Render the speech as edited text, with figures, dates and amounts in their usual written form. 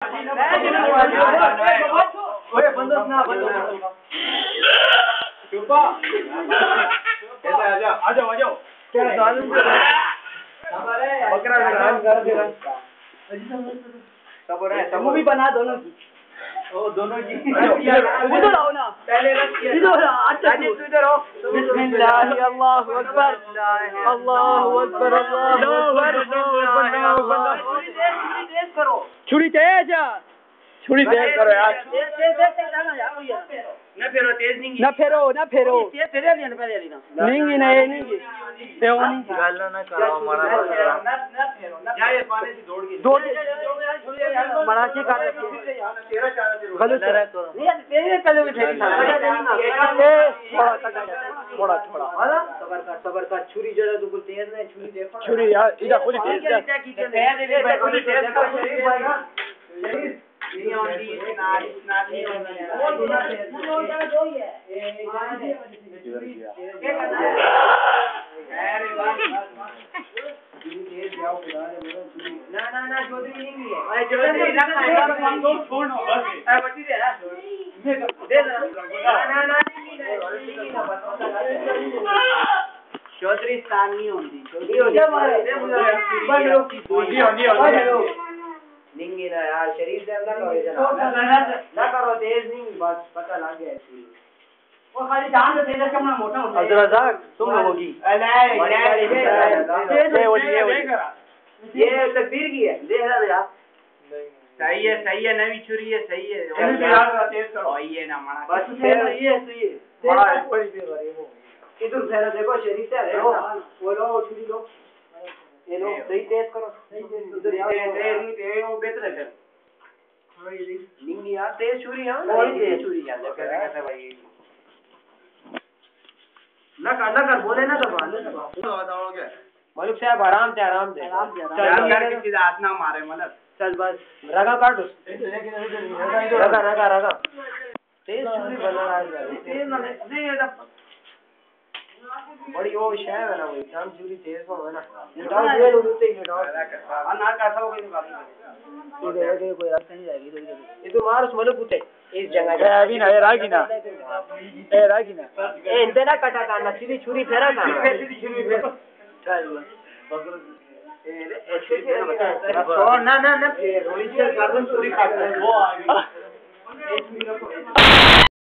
ओए बंदों ना बंदों चुपा कैसे आ जाओ क्या जालूम बकरा रान कर दे सबर है मूवी बना दोनों की ओ दोनों की उधर आओ ना पहले इधर अच्छा तू इधर आओ बिस्मिल्लाह अल्लाहु अकबर अल्लाहु अकबर अल्लाहु अकबर तेज करो छुरी तेज करो यार ना फेरो तेज नहीं ना फेरो तेज फेरे लिया पहले लेना नहीं नहीं ते वो नहीं गाल ना करो मारा ना फेरो ना जा ये पानी से दौड़ के मरा के काट तेरा गलत करो नहीं तेरे कलो में फेरी थोड़ा सबर कर छुरी जरा तो कुछ तेज नहीं छुरी देखो छुरी यार इधर पूरी तेज क्या पूरी तेज नहीं होती नाली वो दूसरा दो ही है क्या करना है अरे बस तेज जाओ खुदा ने बोलो ना चौधरी नहीं है अरे चौधरी ना दो छोड़ो बस अरे बच्ची दे दे ना चौधरी स्थान नहीं होती चौधरी हो निंगी ना यार शरीर से अंदर ना करो तेज नहीं बस पता लग गया वो खाली जान से तेज कम ना मोटा होता है अब्दुल रज़ाक तुम लोगों की ये तकदीर की है देख रहा यार सही है नवी छुरी है सही है ये ना माना बस सही है बड़ा कोई भी इधर फेरा देखो शरीर से देखो वो लो छुरी लो ये लो सही तेज करो उधर ये वो बेहतर है नहीं यार तेज छुरी है ना तेज छुरी यार कैसे भाई ना कर बोले ना दबा बताओगे मलिक साहब आराम से चल यार किसी हाथ ना मारे मलिक चल बस रगा काट रगा तेज छुरी बना रहा है तेज ना नहीं बड़ी वो शय है ना वही काम चूरी तेज हो है ना निटाओ जेल उड़ते ही निटाओ ना कैसा हो गई निकाल ये कोई रास्ता नहीं जाएगी ये तो मार उस मलो पुते इस जगह ए अभी ना ए रागी ना ए इंते ना कटा करना सीधी छुरी फेरा करना चल छोड़ ना फिर रोली से गर्दन छुरी काट वो आ गई